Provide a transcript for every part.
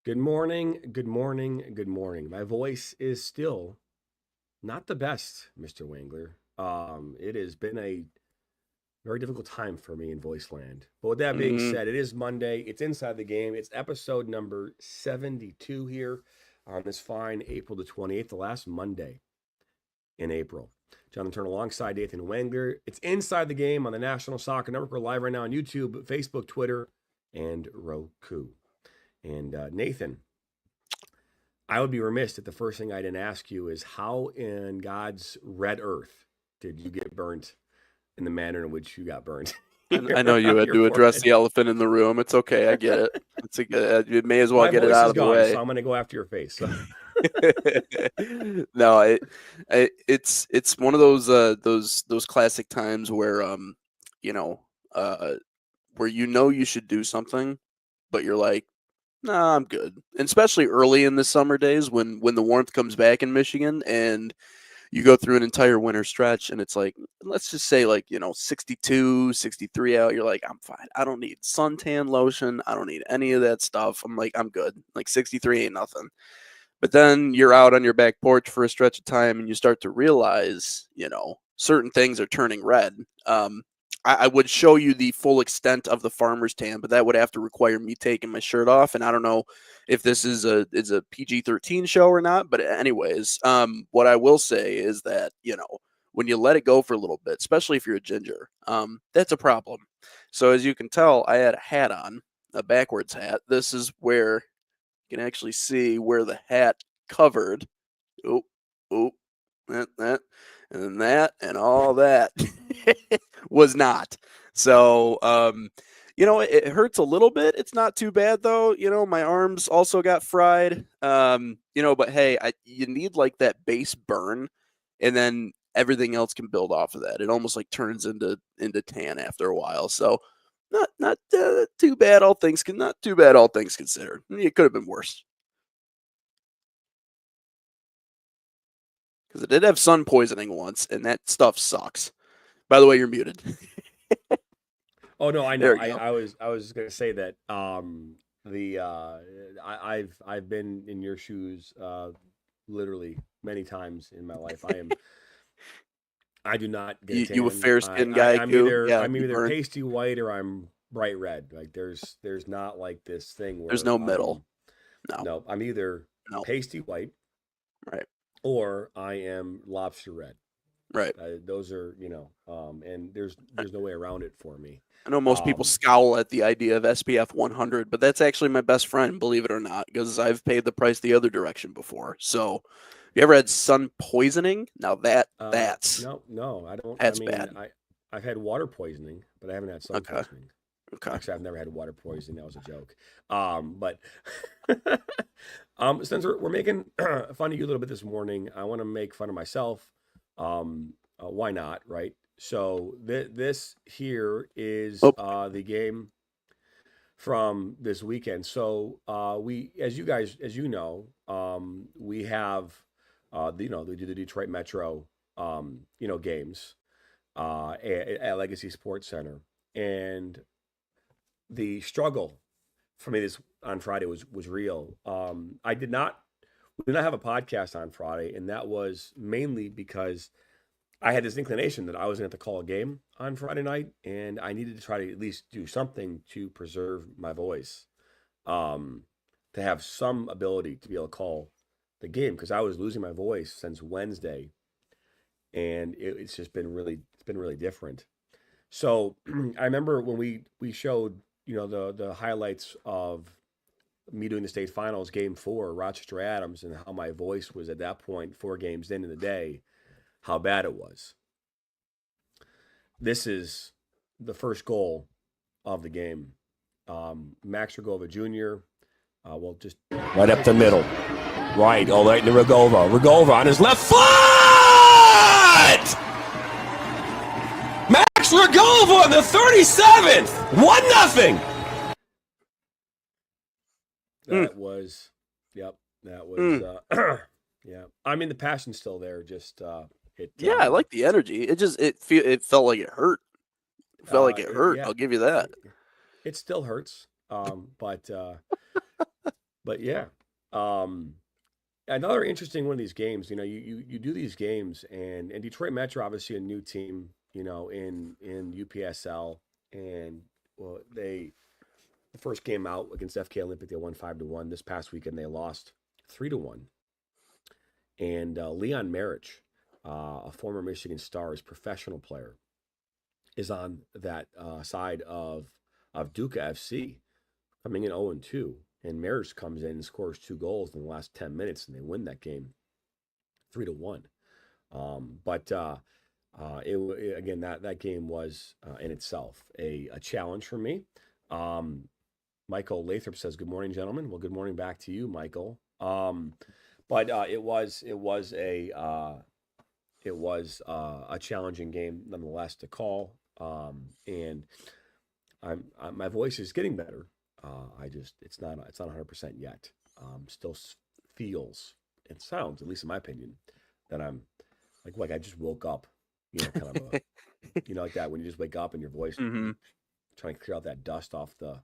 Good morning, good morning, good morning. My voice is still not the best, Mr. Wangler. It has been a very difficult time for me in voice land. But with that being Mm, said, it is Monday. It's Inside the Game. It's episode number 72 here on this fine April the 28th, the last Monday in April. Jonathan Turner alongside Nathan Wangler. It's Inside the Game on the National Soccer Network. We're live right now on YouTube, Facebook, Twitter, and Roku. And Nathan, I would be remiss if the first thing I didn't ask you is how in God's red earth did you get burnt in the manner in which you got burnt I know you on had your to address forehead? the elephant in the room. It's okay. I get it. You may as well My get it voice out is of the gone, so way. I'm going to go after your face. So. No, it's one of those classic times where you know uh where you should do something, but you're like, nah, I'm good. And especially early in the summer days when the warmth comes back in Michigan and you go through an entire winter stretch and it's like, let's just say, like, 62, 63 out. You're like, I'm fine. I don't need suntan lotion. I don't need any of that stuff. I'm like, I'm good. Like 63 ain't nothing. But then you're out on your back porch for a stretch of time and you start to realize, certain things are turning red. I would show you the full extent of the farmer's tan, but that would have to require me taking my shirt off. And I don't know if this is a PG-13 show or not. But anyways, what I will say is that when you let it go for a little bit, especially if you're a ginger, that's a problem. So as you can tell, I had a hat on, a backwards hat. This is where you can actually see where the hat covered. Oh, oh, that, and then that, and all that was not. So, it hurts a little bit. It's not too bad though. My arms also got fried. But hey, you need like that base burn, and then everything else can build off of that. It almost like turns into tan after a while. So, not too bad. Not too bad. All things considered, it could have been worse. Because I did have sun poisoning once, and that stuff sucks. By the way, you're muted. Oh no, I know. There I, you go. I was I was going to say that the I've been in your shoes literally many times in my life. I do not get a You a tan. fair I, skinned I guy I'm too? either Yeah, I'm you either burn. pasty white or I'm bright red. Like there's not like this thing There's where no middle. No, no, I'm either no. pasty white Right, or I am lobster red. right. Those are and there's no way around it for me. I know most people Um, scowl at the idea of SPF 100, but that's actually my best friend, believe it or not, because I've paid the price the other direction before. So, you ever had sun poisoning? Now that's no, no, I don't. I that's mean, bad. I've had water poisoning, but I haven't had sun Okay, poisoning. okay. Actually, I've never had water poisoning. That was a joke. But since we're making fun of you a little bit this morning, I want to make fun of myself. Why not, right? So this here is Oh, the game from this weekend. So we, as you know, we have we do the Detroit Metro games at Legacy Sports Center, and the struggle for me this on Friday was real. I did not we did not have a podcast on Friday, and that was mainly because I had this inclination that I was going to have to call a game on Friday night, and I needed to try to at least do something to preserve my voice, um, to have some ability to be able to call the game because I was losing my voice since Wednesday, and it's been really different. So I remember when we showed the highlights of me doing the state finals game 4 Rochester Adams and how my voice was at that point 4 games in the day, how bad it was. This is the first goal of the game. Max Rogova Jr. Well, just right up the middle. Right, all right to Rogova. Rogova on his left foot! Max Rogova on the 37th! 1-0! mm, That was, yep, that was, mm. yeah. I mean, the passion's still there. Just, it, Yeah, I like the energy. It felt like it hurt. It felt like it hurt. yeah, I'll give you that. it, it still hurts. But But yeah, um, another interesting one of these games. You do these games, and Detroit Metro, obviously a new team. In UPSL, and well, the first game out against FK Olympic, they won 5-1. This past weekend, they lost 3-1. And Leon Marich, a former Michigan Stars professional player, is on that side of Duca FC, coming in 0-2. And Marich comes in and scores 2 goals in the last 10 minutes, and they win that game 3-1. Again, that game was in itself a challenge for me. Michael Lathrop says, "Good morning, gentlemen." Well, good morning back to you, Michael. It was a challenging game nonetheless to call. And my voice is getting better. It's not 100% yet. Still feels and sounds, at least in my opinion, that I'm like I just woke up. Kind of like that when you just wake up and your voice, Mm-hmm. you're trying to clear out that dust off the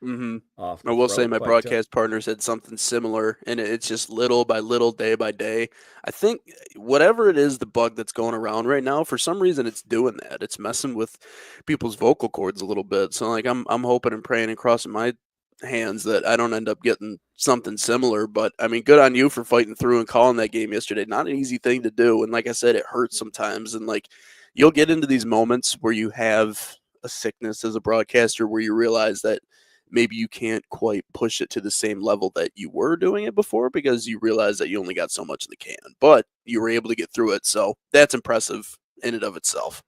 Mm-hmm. off I the will say throat. my But broadcast partner said something similar, and it's just little by little, day by day. I think whatever it is, the bug that's going around right now, for some reason, it's doing that. It's messing with people's vocal cords a little bit. So like, I'm hoping and praying and crossing my hands that I don't end up getting something similar. But I mean, good on you for fighting through and calling that game yesterday. Not an easy thing to do, and like I said, it hurts sometimes. And like, you'll get into these moments where you have a sickness as a broadcaster where you realize that maybe you can't quite push it to the same level that you were doing it before because you realize that you only got so much in the can, but you were able to get through it. So that's impressive in and of itself.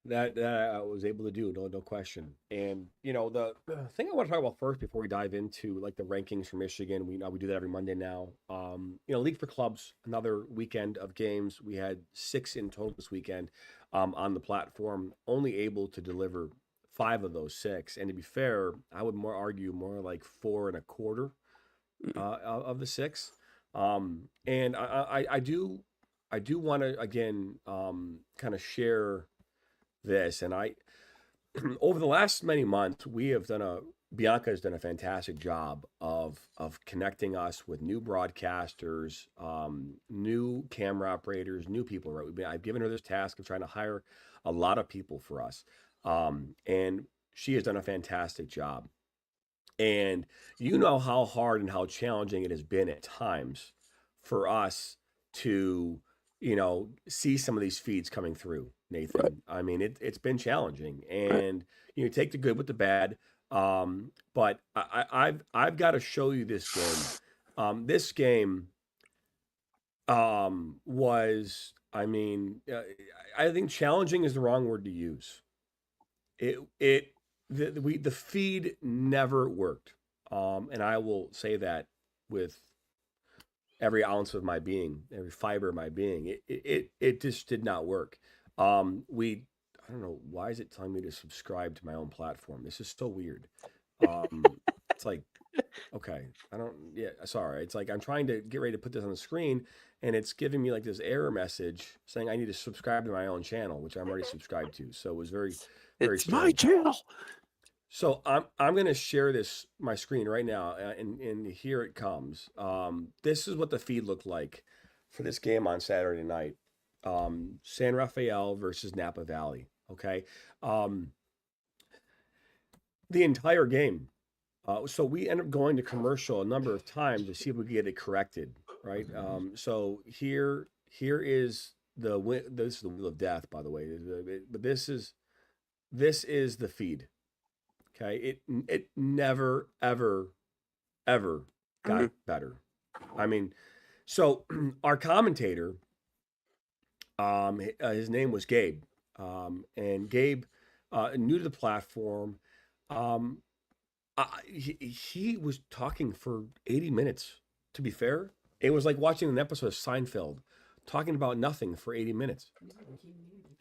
that I was able to do, no question. And the thing I want to talk about first before we dive into like the rankings for Michigan, we do that every Monday now. League for Clubs, another weekend of games. We had 6 in total this weekend on the platform, only able to deliver 5 of those 6. And to be fair, I would argue more like 4 1/4 Mm. of the 6. And I do want to again kind of share this. And over the last many months, Bianca has done a fantastic job of connecting us with new broadcasters, new camera operators, new people. Right, I've given her this task of trying to hire a lot of people for us, and she has done a fantastic job. And you know how hard and how challenging it has been at times for us to, see some of these feeds coming through, Right, Nathan. I mean, it's been challenging, right. and take the good with the bad. But I've got to show you this game. This game was, I mean, I think challenging is the wrong word to use. It the feed never worked, and I will say that with every ounce of my being, every fiber of my being. It just did not work. We I don't know why is it telling me to subscribe to my own platform. This is so weird. It's like okay, I don't yeah sorry. It's like I'm trying to get ready to put this on the screen, and it's giving me like this error message saying I need to subscribe to my own channel, which I'm already subscribed to. So it was very very It's my strange. channel. So I'm going to share my screen right now, and here it comes. This is what the feed looked like for this game on Saturday night. San Rafael versus Napa Valley. Okay, um, the entire game. So we ended up going to commercial a number of times to see if we could get it corrected. Right. So here is this is the wheel of death, by the way. But this is the feed. Okay, it never ever got Mhm. better. I mean, so our commentator, his name was Gabe, and Gabe, new to the platform, um, he was talking for 80 minutes. To be fair, it was like watching an episode of Seinfeld, talking about nothing for 80 minutes.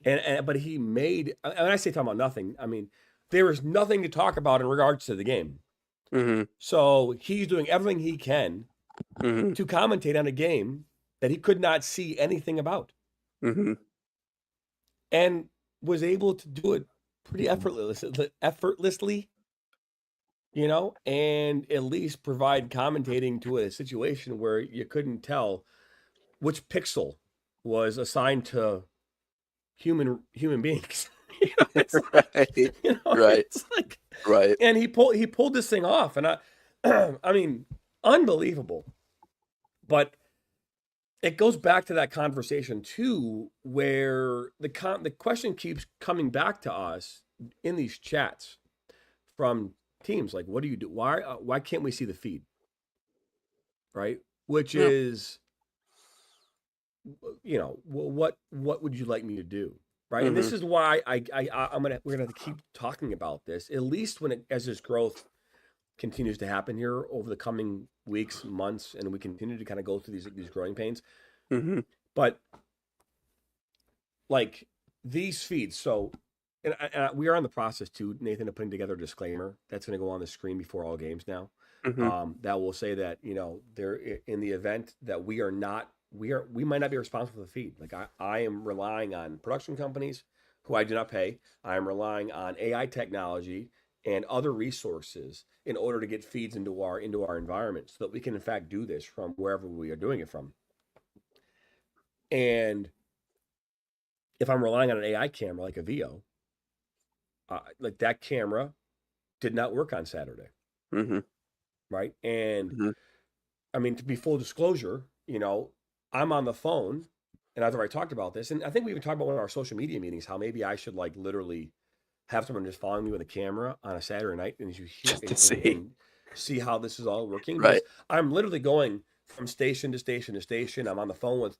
But he made, and I say talking about nothing, I mean, there was nothing to talk about in regards to the game. Mhm. So he's doing everything he can Mhm. to commentate on a game that he could not see anything about, Mhm. and was able to do it pretty effortlessly. and at least provide commentating to a situation where you couldn't tell which pixel was assigned to human beings. It's like, Right. Right. it's like, Right. and he pulled this thing off, and I mean, unbelievable. But it goes back to that conversation too, where the question keeps coming back to us in these chats from teams, like, what do you do? Why can't we see the feed, right? Which Yeah. is, what would you like me to do, right? And Mm-hmm. this is why we're gonna have to keep talking about this, at least as this growth continues to happen here over the coming weeks, months, and we continue to kind of go through these growing pains. Mm-hmm. But like these feeds, so we are in the process too, Nathan, of putting together a disclaimer that's going to go on the screen before all games now. Mm-hmm. That will say that there, in the event that we might not be responsible for the feed. Like I am relying on production companies who I do not pay. I am relying on AI technology and other resources in order to get feeds into our environment, so that we can in fact do this from wherever we are doing it from. And if I'm relying on an AI camera like a Veo, like that camera did not work on Saturday, Mm-hmm. right? And Mm-hmm. I mean, to be full disclosure, I'm on the phone, and I've already talked about this, and I think we even talked about one of our social media meetings how maybe I should like literally have someone just following me with a camera on a Saturday night, and you hear Just to and, see. and see how this is all working, Right. because I'm literally going from station to station to station. I'm on the phone with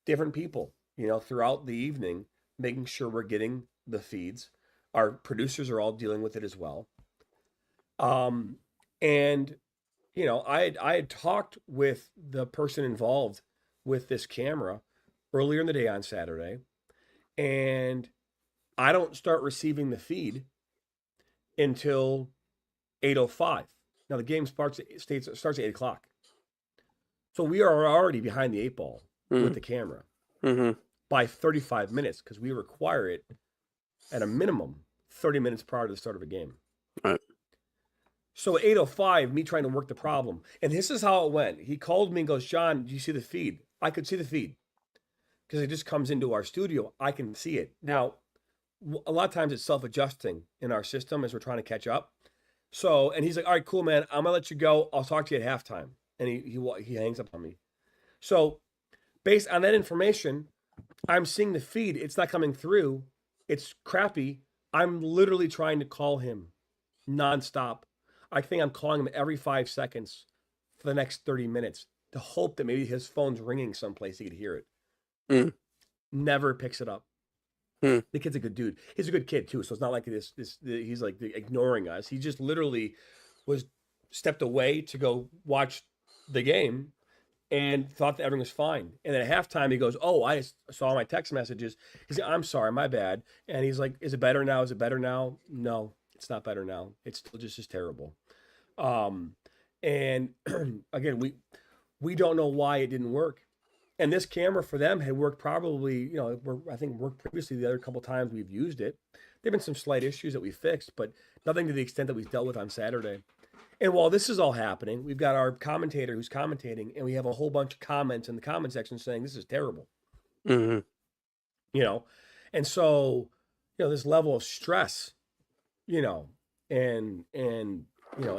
different people, throughout the evening, making sure we're getting the feeds. Our producers are all dealing with it as well. Um, and I had talked with the person involved with this camera earlier in the day on Saturday, and I don't start receiving the feed until 8:05. Now the game starts at 8 o'clock, so we are already behind the eight ball with Mm-hmm. the camera Mm-hmm. by 35 minutes, because we require it at a minimum 30 minutes prior to the start of a game. Right. So at 8:05, me trying to work the problem. And this is how it went. He called me and goes, "John, do you see the feed?" I could see the feed because it just comes into our studio. I can see it. Now, a lot of times it's self-adjusting in our system as we're trying to catch up. So, and he's like, "All right, cool, man. I'm gonna let you go. I'll talk to you at halftime." And he hangs up on me. So, based on that information, I'm seeing the feed. It's not coming through. It's crappy. I'm literally trying to call him nonstop. I think I'm calling him every 5 seconds for the next 30 minutes to hope that maybe his phone's ringing someplace he could hear it. Mm-hmm. Never picks it up. The kid's a good dude. He's a good kid too, so it's not like he's like ignoring us. He just literally was stepped away to go watch the game and thought that everything was fine. And then at halftime, he goes, "Oh, I saw my text messages." He's like, "I'm sorry, my bad." And he's like, "Is it better now? Is it better now?" No, it's not better now. It's still just as terrible. Um, and again, we don't know why it didn't work. And this camera for them had worked probably, I think worked previously the other couple times we've used it. There've been some slight issues that we fixed, but nothing to the extent that we dealt with on Saturday. And while this is all happening, we've got our commentator who's commentating, and we have a whole bunch of comments in the comment section saying this is terrible. Mm-hmm. You know, and so this level of stress, and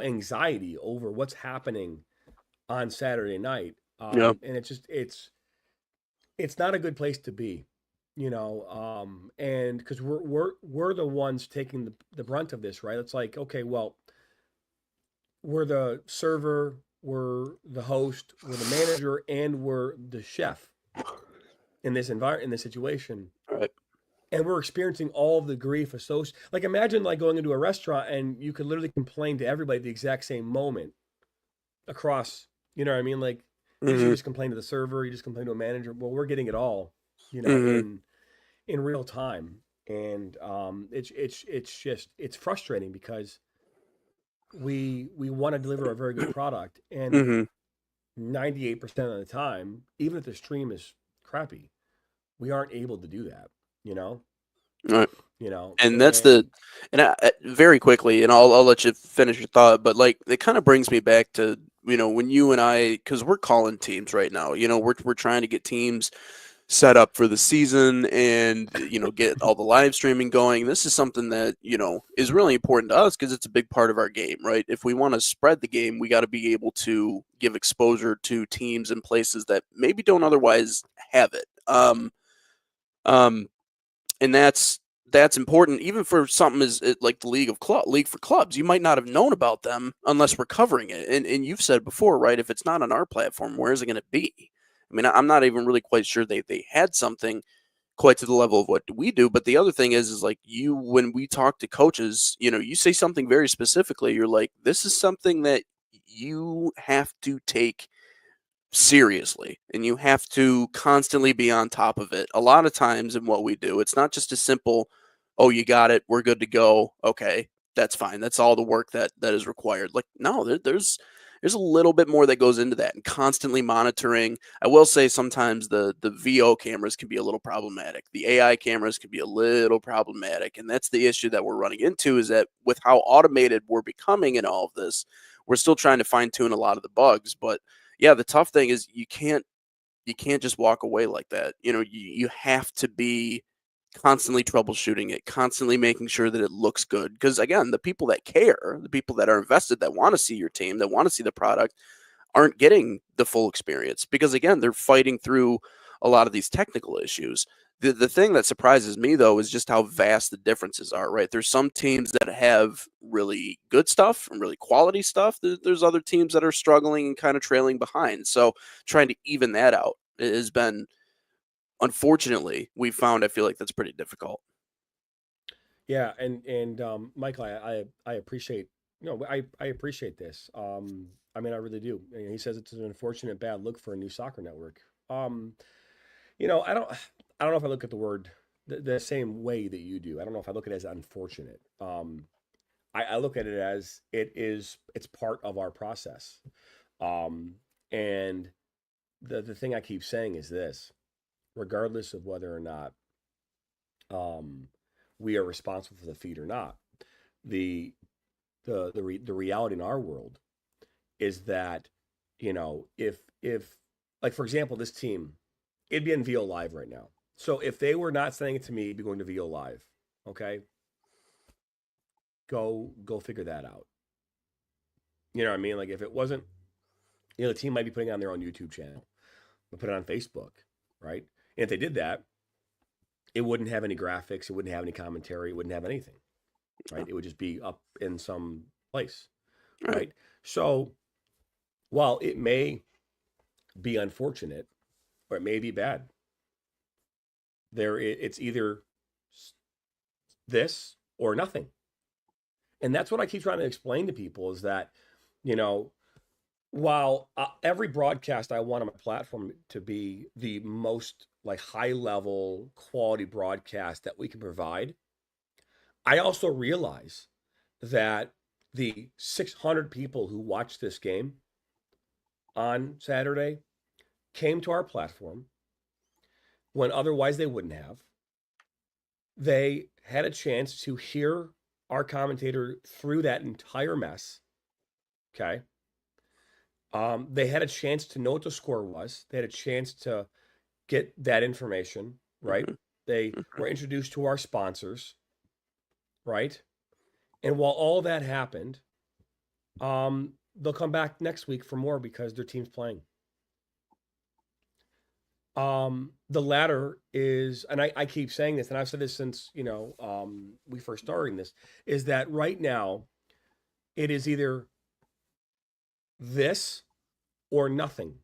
anxiety over what's happening on Saturday night, Yeah. and it's not a good place to be, and because we're the ones taking the brunt of this, right? It's like, okay, well, we're the server, we're the host, we're the manager, and we're the chef in this in this situation. Right. And we're experiencing all of the grief associated. Like, imagine like going into a restaurant and you could literally complain to everybody at the exact same moment across. You know what I mean? Like, usually Mm-hmm. you just complain to the server, you just complain to a manager. Well, we're getting it all, Mm-hmm. in real time, and it's frustrating because we want to deliver a very good product, and Mm-hmm. 98% of the time, even if the stream is crappy, we aren't able to do that. All right. you know, And that's and very quickly, and I'll let you finish your thought, but like it kind of brings me back to, when you and I, because we're calling teams right now, we're trying to get teams set up for the season and get all the live streaming going. This is something that is really important to us because it's a big part of our game, right? If we want to spread the game, we got to be able to give exposure to teams and places that maybe don't otherwise have it. Um, and that's important even for something like the league for clubs. You might not have known about them unless we're covering it. And you've said before, right? If it's not on our platform, where is it going to be? I mean, I'm not even really quite sure they had something quite to the level of what we do. But the other thing is like when we talk to coaches, you say something very specifically. You're like, this is something that you have to take seriously and you have to constantly be on top of it. A lot of times in what we do, it's not just a simple, oh, you got it, we're good to go, okay, that's fine, that's all the work that is required. Like, no, there's a little bit more that goes into that, and constantly monitoring. I will say sometimes the VO cameras can be a little problematic, the AI cameras can be a little problematic, and that's the issue that we're running into, is that with how automated we're becoming in all of this, we're still trying to fine tune a lot of the bugs. But yeah, the tough thing is you can't just walk away like that. You have to be constantly troubleshooting it, constantly making sure that it looks good. Because again, the people that care, the people that are invested, that want to see your team, that want to see the product, aren't getting the full experience because again, they're fighting through a lot of these technical issues. The thing that surprises me though is just how vast the differences are, right? There's some teams that have really good stuff and really quality stuff. There's other teams that are struggling and kind of trailing behind. So trying to even that out has been, unfortunately, we found, I feel like that's pretty difficult. yeah, and Michael, I appreciate, I appreciate this. I mean, I really do. He says it's an unfortunate bad look for a new soccer network. Um, I don't know if I look at the word the same way that you do. I don't know if I look at it as unfortunate. I look at it as it's part of our process. Um, and the thing I keep saying is this: regardless of whether or not um, we are responsible for the feed or not, the the reality in our world is that if like for example this team, it'd be in VO Live right now. So if they were not sending it to me, it'd be going to VO Live. Okay, go figure that out. You know what I mean? Like if it wasn't, the team might be putting it on their own YouTube channel, but put it on Facebook, right? And if they did that, it wouldn't have any graphics, it wouldn't have any commentary, it wouldn't have anything, right? It would just be up in some place, All right. right? So while it may be unfortunate or it may be bad, it's either this or nothing. And that's what I keep trying to explain to people is that, you know, while every broadcast I want on my platform to be the most like high level quality broadcast that we can provide, I also realize that the 600 people who watched this game on Saturday came to our platform when otherwise they wouldn't have. They had a chance to hear our commentator through that entire mess. Okay. They had a chance to know what the score was. They had a chance to get that information, right? Mm-hmm. They were introduced to our sponsors, right? And while all that happened, they'll come back next week for more because their team's playing. The latter is, and I keep saying this, and I've said this since we first started this, is that right now it is either this or nothing.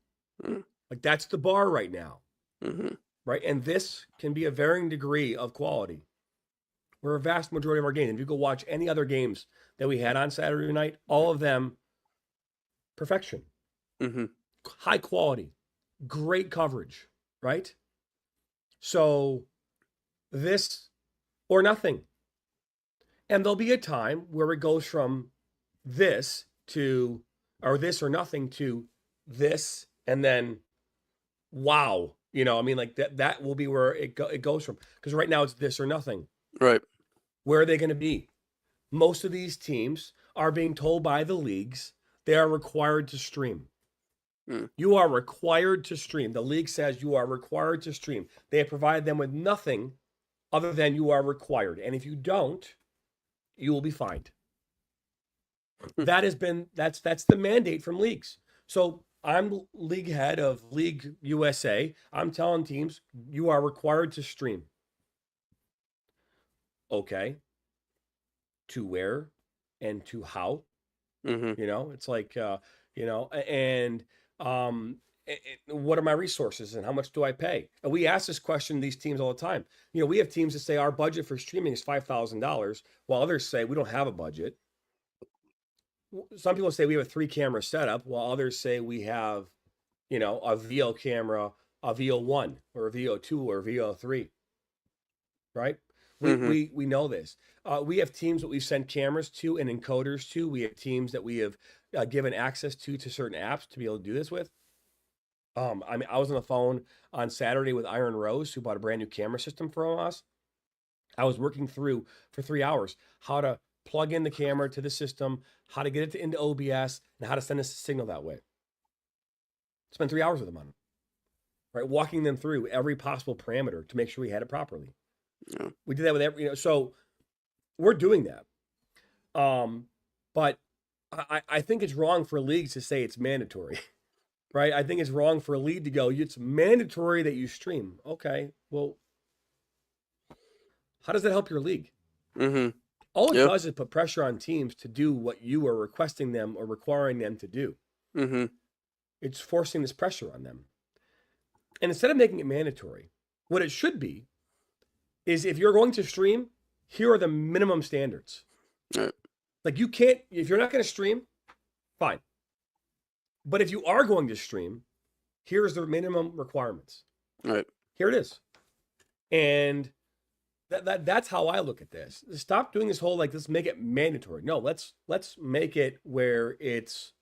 Mm-hmm. Like that's the bar right now, Mm-hmm. right? And this can be a varying degree of quality. Where a vast majority of our games, if you go watch any other games that we had on Saturday night, all of them perfection, Mm-hmm. high quality, great coverage, right? So this or nothing. And there'll be a time where it goes from this to, or this or nothing to this, and then wow. I mean, like that will be where it goes from. Because right now it's this or nothing. Right. Where are they going to be? Most of these teams are being told by the leagues they are required to stream. Mm. You are required to stream. The league says you are required to stream. They have provided them with nothing other than you are required. And if you don't, you will be fined. That's the mandate from leagues. So I'm league head of League USA. I'm telling teams you are required to stream. Okay. To where and to how? Mm-hmm. It's like and what are my resources and how much do I pay? And we ask this question to these teams all the time. We have teams that say our budget for streaming is $5,000, while others say we don't have a budget. Some people say we have a 3-camera setup, while others say we have, a VO camera, a VO1 or a VO2 or a VO3. Right? We Mm-hmm. we we know this. We have teams that we've sent cameras to and encoders to. We have teams that we have given access to certain apps to be able to do this with. I was on the phone on Saturday with Iron Rose, who bought a brand new camera system from us. I was working through for 3 hours how to plug in the camera to the system, how to get it into OBS, and how to send us a signal that way. Spent 3 hours with them on it, right? Walking them through every possible parameter to make sure we had it properly. Yeah. We did that with every, so we're doing that. But I think it's wrong for leagues to say it's mandatory, right? I think it's wrong for a league to go, it's mandatory that you stream. Okay, well, how does that help your league? Mm-hmm. All it Yep. does is put pressure on teams to do what you are requesting them or requiring them to do. Mm-hmm. It's forcing this pressure on them. And instead of making it mandatory, what it should be is if you're going to stream, here are the minimum standards. Right. Like you can't, if you're not going to stream, fine. But if you are going to stream, here's the minimum requirements. Right. Here it is. And that's how I look at this. Stop doing this whole like let's make it mandatory. No, let's make it where it's,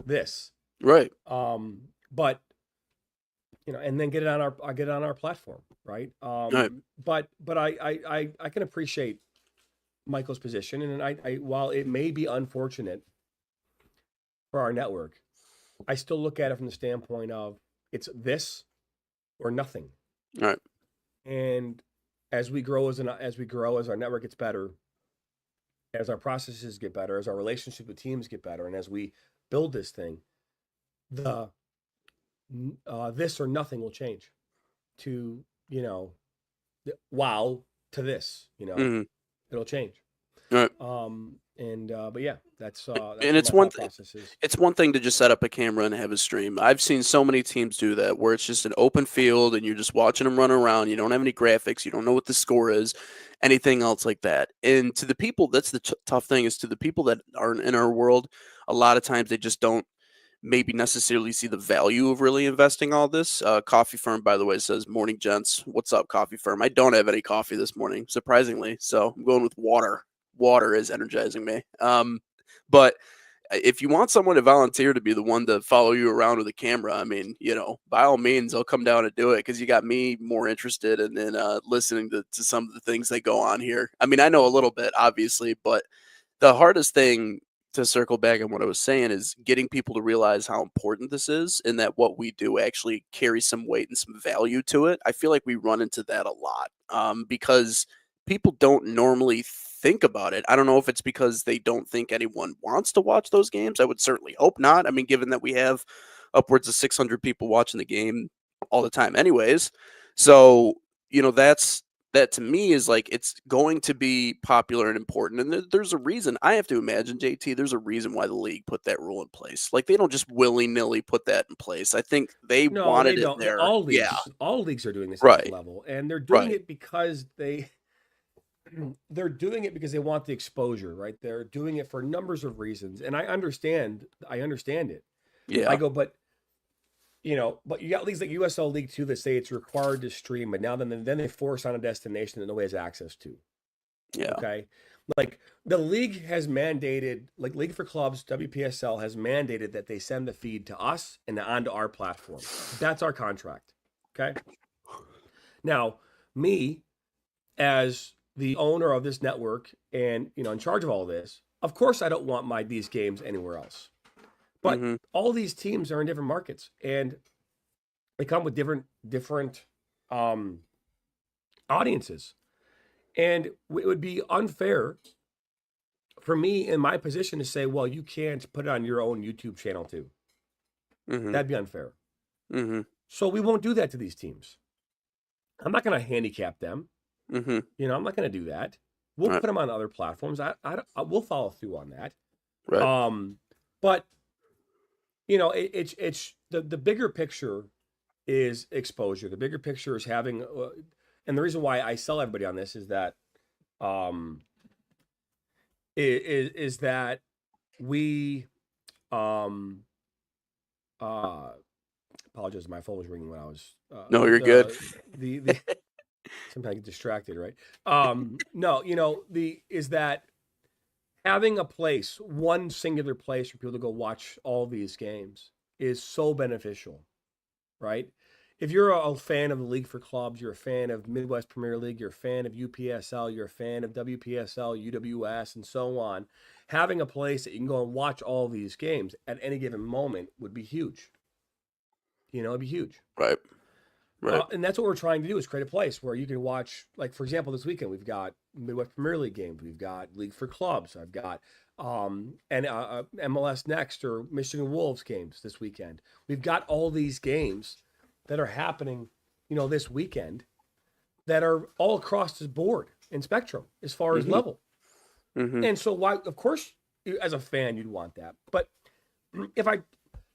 this. Right. But and then get it on our platform, right? Right. But I can appreciate Michael's position, and I while it may be unfortunate for our network, I still look at it from the standpoint of it's this or nothing. Right. And as we grow as our network gets better, as our processes get better, as our relationship with teams get better, and as we build this thing, the this or nothing will change to wow to this. Mm-hmm. It'll change. Right. But yeah, that's And what it's my one thought thing. process is. It's one thing to just set up a camera and have a stream. I've seen so many teams do that where it's just an open field and you're just watching them run around. You don't have any graphics. You don't know what the score is, anything else like that. And to the people, that's the tough thing is to the people that aren't in our world, a lot of times they just don't maybe necessarily see the value of really investing all this. Coffee Firm, by the way, says, "Morning, gents. What's up, Coffee Firm?" I don't have any coffee this morning, surprisingly. So I'm going with water. Water is energizing me. But if you want someone to volunteer to be the one to follow you around with a camera, I mean, by all means, I'll come down and do it because you got me more interested in listening to some of the things that go on here. I mean, I know a little bit, obviously, but the hardest thing to circle back on what I was saying is getting people to realize how important this is and that what we do actually carries some weight and some value to it. I feel like we run into that a lot because people don't normally think about it. I don't know if it's because they don't think anyone wants to watch those games. I would certainly hope not. I mean, given that we have upwards of 600 people watching the game all the time anyways. So, that to me is like it's going to be popular and important. And there's a reason. I have to imagine, JT, there's a reason why the league put that rule in place. Like they don't just willy-nilly put that in place. I think they No, they wanted it don't. there. All Yeah. leagues are doing this at this Right. level, and they're doing Right. it because they're doing it because they want the exposure, right? They're doing it for numbers of reasons, and I understand it. Yeah. I go, but you got leagues like USL League 2 that say it's required to stream, but now then they force on a destination that nobody has access to. Yeah. Okay. Like the league has mandated, like League for Clubs, WPSL has mandated that they send the feed to us and onto our platform. That's our contract. Okay. Now, me, as the owner of this network and in charge of all this, of course I don't want these games anywhere else. But Mm-hmm. all these teams are in different markets, and they come with different audiences. And it would be unfair for me in my position to say, well, you can't put it on your own YouTube channel too. Mm-hmm. That'd be unfair. Mm-hmm. So we won't do that to these teams. I'm not going to handicap them. Mm-hmm. I'm not going to do that. We'll Right. put them on other platforms. I will follow through on that. Right. But it's the bigger picture is exposure. The bigger picture is having, and the reason why I sell everybody on this is that, is that we, apologize, my phone was ringing when I was. No, you're good. The sometimes I get distracted, right? No, is that having a place, one singular place for people to go watch all these games is so beneficial, right? If you're a fan of the League for Clubs, you're a fan of Midwest Premier League, you're a fan of UPSL, you're a fan of WPSL, UWS, and so on, having a place that you can go and watch all these games at any given moment would be huge. It'd be huge. Right. Right. And that's what we're trying to do is create a place where you can watch, like, for example, this weekend, we've got Midwest Premier League games. We've got League for Clubs. I've got MLS Next or Michigan Wolves games this weekend. We've got all these games that are happening, this weekend that are all across the board in spectrum as far as level. Mm-hmm. And so why, of course, as a fan, you'd want that. But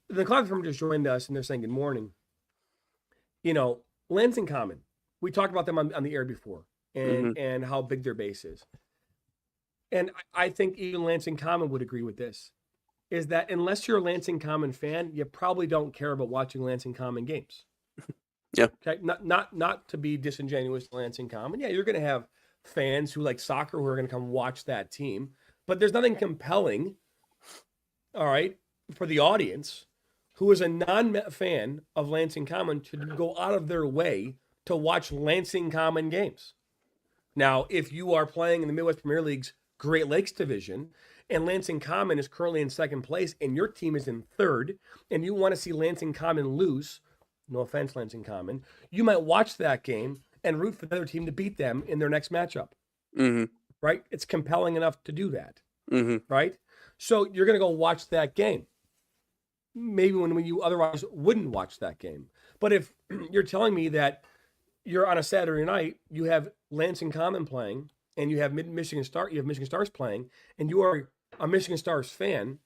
the client firm just joined us and they're saying good morning. Lansing Common, we talked about them on the air before and how big their base is. And I think even Lansing Common would agree with this, is that unless you're a Lansing Common fan, you probably don't care about watching Lansing Common games. Yeah. Okay. Not to be disingenuous to Lansing Common. Yeah, you're going to have fans who like soccer who are going to come watch that team, but there's nothing compelling, all right, for the audience who is a non-fan of Lansing Common to go out of their way to watch Lansing Common games. Now, if you are playing in the Midwest Premier League's Great Lakes Division and Lansing Common is currently in second place and your team is in third and you want to see Lansing Common lose, no offense, Lansing Common, you might watch that game and root for the other team to beat them in their next matchup. Mm-hmm. Right? It's compelling enough to do that. Mm-hmm. Right? So you're going to go watch that game. Maybe when you otherwise wouldn't watch that game. But if you're telling me that you're on a Saturday night, you have Lansing Common playing, and you have Michigan Stars playing, and you are a Michigan Stars fan,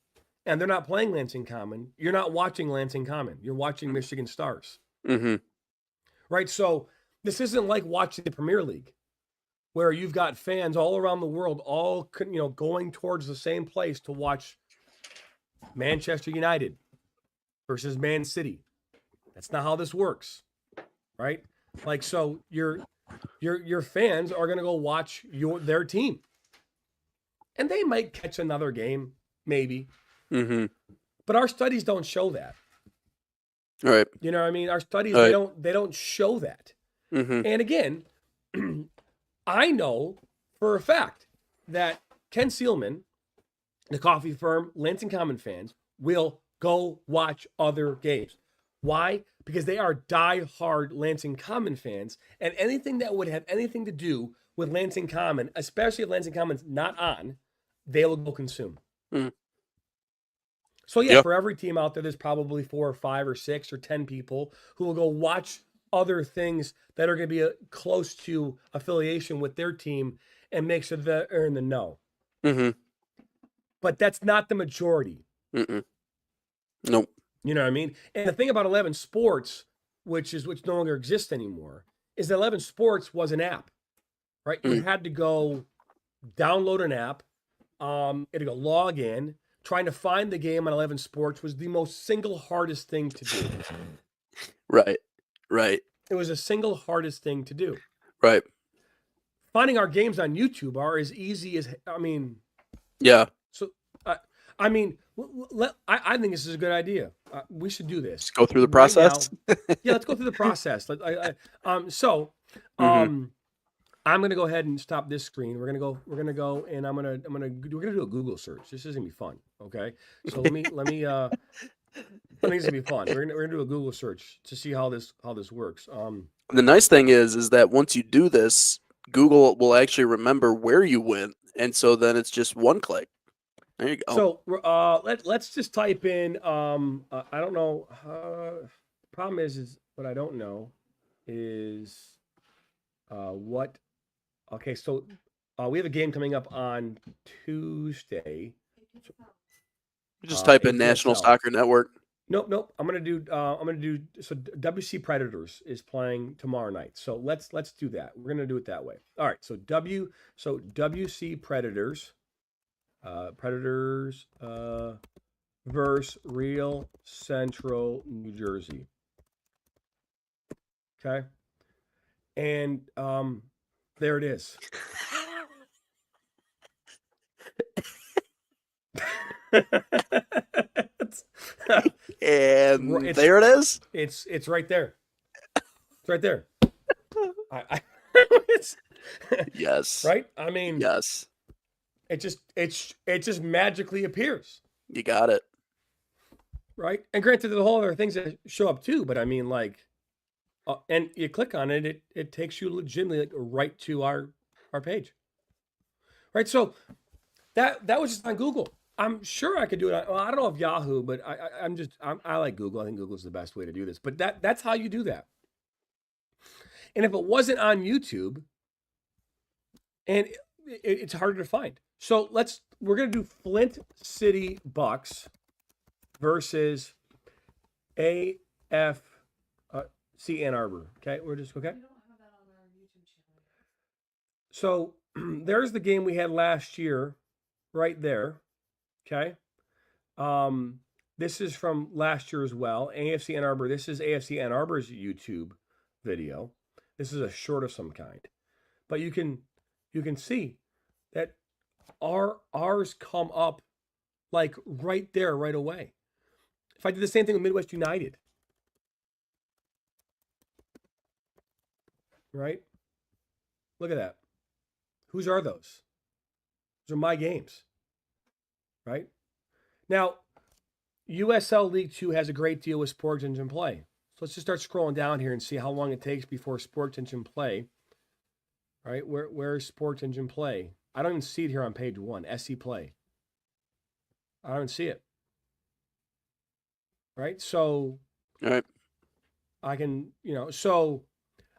and they're not playing Lansing Common, you're not watching Lansing Common. You're watching Michigan Stars. Mm-hmm. Right? So this isn't like watching the Premier League, where you've got fans all around the world, all going towards the same place to watch Manchester United versus Man City. That's not how this works, right? Like, so your fans are going to go watch their team, and they might catch another game, maybe. Mm-hmm. But our studies don't show that. All right. You know what I mean? Our studies they don't show that. Mm-hmm. And again, I know for a fact that Ken Seelman, the coffee firm, Lansing Common fans will go watch other games. Why? Because they are die-hard Lansing Common fans, and anything that would have anything to do with Lansing Common, especially if Lansing Common's not on, they will go consume. Mm. So yeah, Yep. for every team out there, there's probably 4 or 5 or 6 or 10 people who will go watch other things that are going to be close to affiliation with their team and make sure that they're in the know. Mm-hmm. But that's not the majority. Mm-mm. Nope. You know what I mean? And the thing about 11 Sports, which no longer exists anymore, is that 11 Sports was an app, right? You had to go download an app, you had to go log in. Trying to find the game on 11 Sports was the most single hardest thing to do. Right. Right. It was the single hardest thing to do. Right. Finding our games on YouTube are as easy as, Yeah. so, I think this is a good idea. We should do this. Just go through the Right now. process. Yeah, let's go through the process. I'm gonna go ahead and stop this screen. We're gonna go, and we're gonna do a Google search. This is gonna be fun. Okay, so let me. I think it's gonna be fun. We're gonna do a Google search to see how this works. The nice thing is that once you do this, Google will actually remember where you went, and so then it's just one click. There you go. So let's just type in. I don't know. Problem is what I don't know is what. Okay, so we have a game coming up on Tuesday. You just type in APSL. National Soccer Network. Nope. I'm gonna do. So WC Predators is playing tomorrow night. So let's do that. We're gonna do it that way. All right. So WC Predators. Predators versus Real Central New Jersey. Okay. And there it is. And there it is. It's right there. It's right there. Yes. Right? I mean, yes. It just magically appears. You got it. Right? And granted, the whole other things that show up too, but I mean, like, and you click on it, it takes you legitimately right to our page. Right? So that was just on Google. I'm sure I could do it. Well, I don't know if Yahoo, but I like Google. I think Google's the best way to do this. But that's how you do that. And if it wasn't on YouTube, and it's harder to find. So we're gonna do Flint City Bucks versus AFC Ann Arbor. Okay, we're just okay. We don't have that on our YouTube channel. So there's the game we had last year, right there. Okay. This is from last year as well. AFC Ann Arbor. This is AFC Ann Arbor's YouTube video. This is a short of some kind, but you can see that ours come up like right there, right away. If I did the same thing with Midwest United, right? Look at that. Whose are those? Those are my games, right? Now, USL League 2 has a great deal with Sports Engine Play. So let's just start scrolling down here and see how long it takes before Sports Engine Play. All right, where's Sports Engine Play? I don't even see it here on page 1, SC Play. I don't see it. Right? So All right. I can, so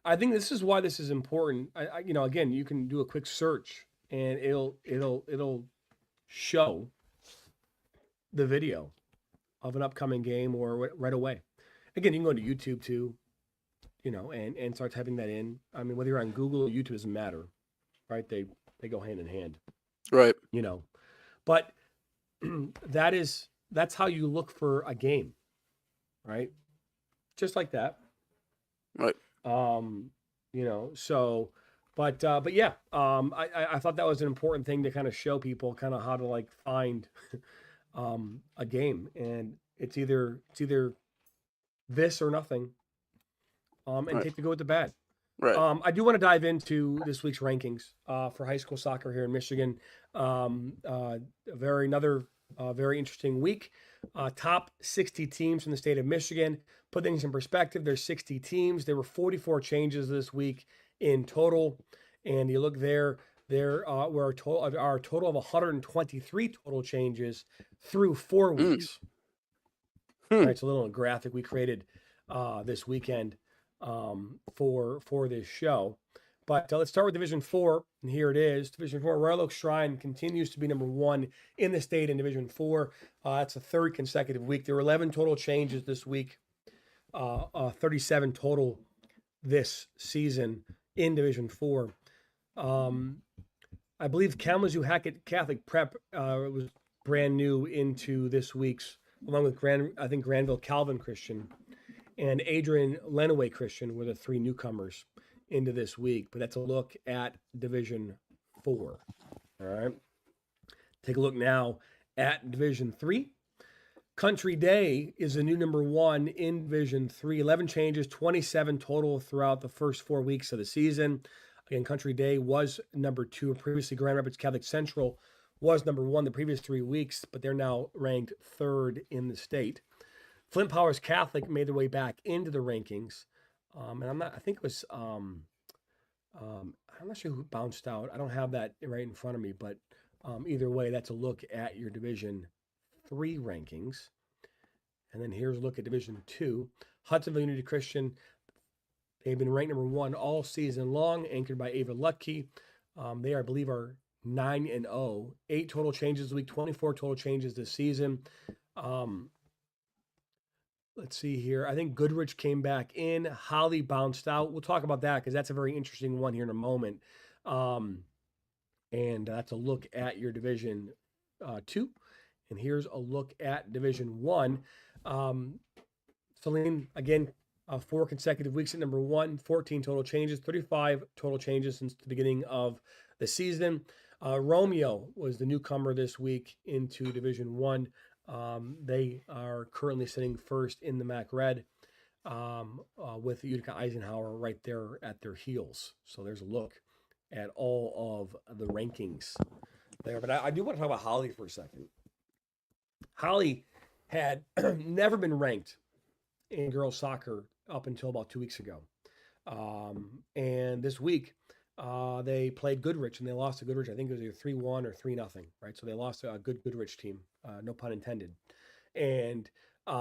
I think this is why this is important. Again, you can do a quick search and it'll show the video of an upcoming game or right away. Again, you can go to YouTube too, and start typing that in. I mean, whether you're on Google or YouTube doesn't matter, right? They go hand in hand, Right. But that's how you look for a game, right? Just like that. Right. So, but yeah, I thought that was an important thing to kind of show people kind of how to like find a game, and it's either this or nothing, and Right. take the good with the bad. Right. I do want to dive into this week's rankings for high school soccer here in Michigan. Very interesting week. Top 60 teams from the state of Michigan. Put things in perspective, there's 60 teams. There were 44 changes this week in total. And you look there were our total of 123 total changes through 4 weeks. Right, it's a little graphic we created this weekend for this show. But let's start with Division 4, and here it is. Division 4, Royal Oak Shrine continues to be number 1 in the state in Division 4. That's the third consecutive week. There were 11 total changes this week, 37 total this season in Division 4. I believe Kalamazoo Hackett Catholic Prep was brand new into this week's, along with Granville Calvin Christian and Adrian Lenaway Christian were the 3 newcomers into this week. But that's a look at Division 4. All right. Take a look now at Division 3. Country Day is the new number 1 in Division 3. 11 changes, 27 total throughout the first 4 weeks of the season. Again, Country Day was number 2. Previously, Grand Rapids Catholic Central was number 1 the previous 3 weeks, but they're now ranked 3rd in the state. Flint Powers Catholic made their way back into the rankings. And I think it was, I'm not sure who bounced out. I don't have that right in front of me, but either way, that's a look at your Division 3 rankings. And then here's a look at Division 2. Hudsonville Unity Christian, they've been ranked number 1 all season long, anchored by Ava Lutke. They, I believe, are 9-0. 8 total changes this week, 24 total changes this season. Let's see here. I think Goodrich came back in. Holly bounced out. We'll talk about that because that's a very interesting one here in a moment. And that's a look at your Division 2. And here's a look at Division 1. Celine, again, 4 consecutive weeks at number 1, 14 total changes, 35 total changes since the beginning of the season. Romeo was the newcomer this week into Division 1. They are currently sitting first in the MAC Red with Utica Eisenhower right there at their heels. So there's a look at all of the rankings there. But I do want to talk about Holly for a second. Holly had never been ranked in girls soccer up until about 2 weeks ago. And this week, they played Goodrich, and they lost to Goodrich. I think it was either 3-1 or 3-0, right? So they lost to a good Goodrich team, no pun intended. And they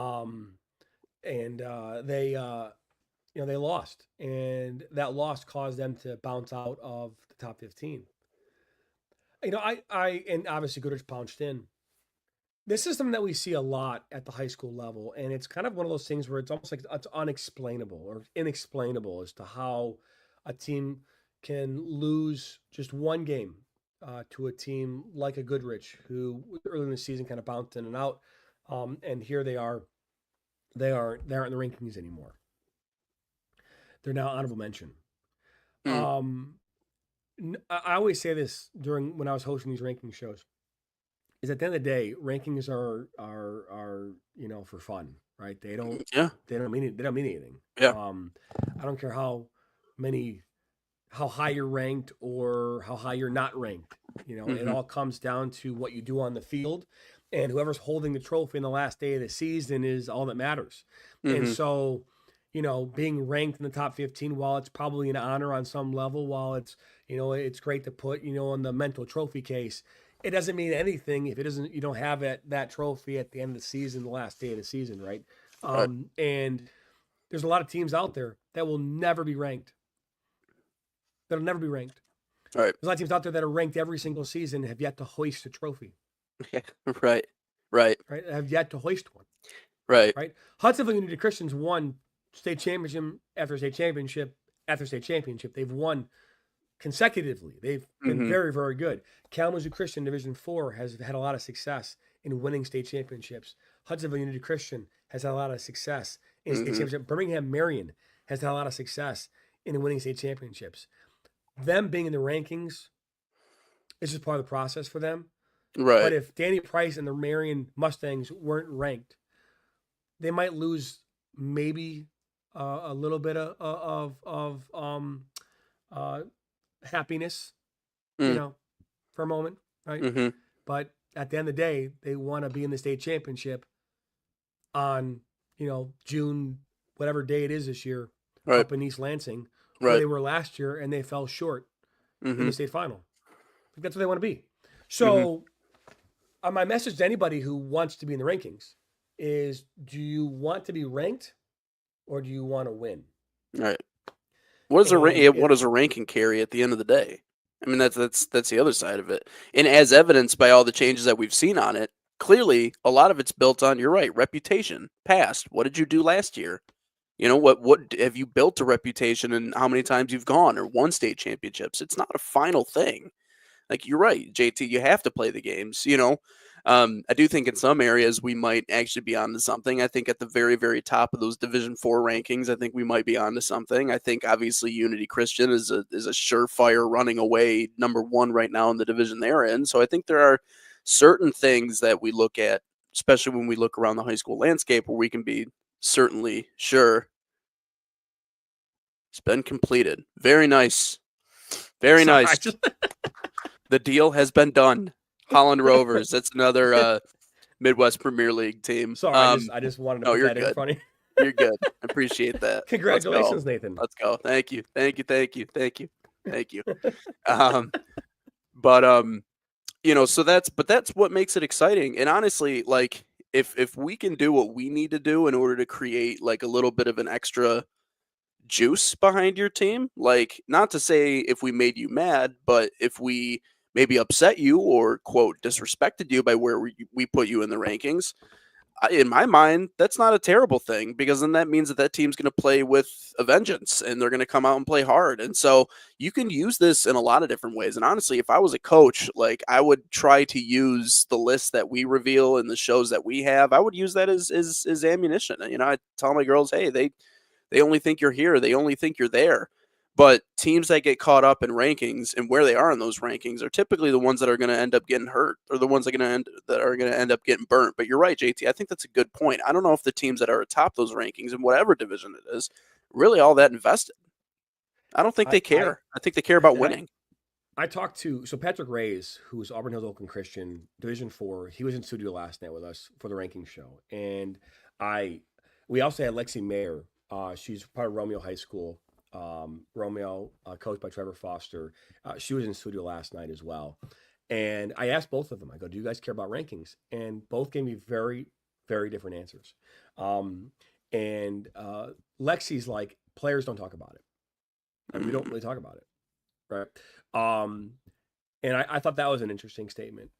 lost, and that loss caused them to bounce out of the top 15. And obviously Goodrich bounced in. This is something that we see a lot at the high school level, and it's kind of one of those things where it's almost like it's unexplainable or inexplainable as to how a team can lose just one game to a team like a Goodrich, who early in the season kind of bounced in and out, and here they aren't in the rankings anymore. They're now honorable mention. I always say this when I was hosting these ranking shows. Is at the end of the day, rankings are for fun, right? They don't mean it. They don't mean anything. Yeah. I don't care how high you're ranked or how high you're not ranked. It all comes down to what you do on the field, and whoever's holding the trophy in the last day of the season is all that matters. And so, being ranked in the top 15, while it's probably an honor on some level, while it's it's great to put on the mental trophy case, it doesn't mean anything if you don't have that trophy at the end of the season, the last day of the season, right? Right. And there's a lot of teams out there that will never be ranked. That'll never be ranked. Right. There's a lot of teams out there that are ranked every single season and have yet to hoist a trophy. Right. Have yet to hoist one. Right. Hudsonville Unity Christians won state championship after state championship after state championship. They've won consecutively. They've been very, very good. Kalamazoo Christian Division 4 has had a lot of success in winning state championships. Hudsonville Unity Christian has had a lot of success in state championship. Birmingham Marion has had a lot of success in winning state championships. Them being in the rankings is just part of the process for them. Right. But if Danny Price and the Marion Mustangs weren't ranked, they might lose maybe a little bit of happiness, for a moment, right? But at the end of the day, they want to be in the state championship on, June, whatever day it is this year, up in East Lansing, where they were last year, and they fell short in the state final. That's what they want to be. So my message to anybody who wants to be in the rankings is, do you want to be ranked or do you want to win? Right. What does a ranking carry at the end of the day? I mean, that's the other side of it. And as evidenced by all the changes that we've seen on it, clearly a lot of it's built on, you're right, reputation, past. What did you do last year? What have you built a reputation, and how many times you've gone or won state championships? It's not a final thing. Like, you're right, JT, you have to play the games, I do think in some areas we might actually be onto something. I think at the very, very top of those Division 4 rankings, I think we might be onto something. I think obviously Unity Christian is a surefire running away number 1 right now in the division they're in. So I think there are certain things that we look at, especially when we look around the high school landscape, where we can be certainly sure it's been completed. Very nice. Very Sorry, I nice. just- The deal has been done. Holland Rovers. That's another Midwest Premier League team. sorry, I just wanted to no, put you're that in good. front of you. You're good. I appreciate that. Congratulations, Nathan. Let's go. Thank you. Thank you. Thank you. Thank you. Thank you. But you know, so that's what makes it exciting. And honestly, like if we can do what we need to do in order to create like a little bit of an extra juice behind your team, like not to say if we made you mad, but if we maybe upset you or quote disrespected you by where we put you in the rankings, in my mind, that's not a terrible thing, because then that means that team's going to play with a vengeance and they're going to come out and play hard. And so you can use this in a lot of different ways. And honestly, if I was a coach, like I would try to use the list that we reveal and the shows that we have. I would use that as ammunition. You know, I tell my girls, hey, they only think you're here. They only think you're there. But teams that get caught up in rankings and where they are in those rankings are typically the ones that are going to end up getting hurt, or the ones that are going to end up getting burnt. But you're right, JT. I think that's a good point. I don't know if the teams that are atop those rankings in whatever division it is really all that invested. I don't think they care. I think they care about winning. I talked to Patrick Reyes, who's Auburn Hills Oakland Christian Division 4. He was in studio last night with us for the ranking show, and we also had Lexi Mayer. She's part of Romeo High School. Romeo, coached by Trevor Foster. She was in studio last night as well. And I asked both of them, I go, do you guys care about rankings? And both gave me very, very different answers. Lexi's like, players don't talk about it. And we don't really talk about it. Right. And I thought that was an interesting statement.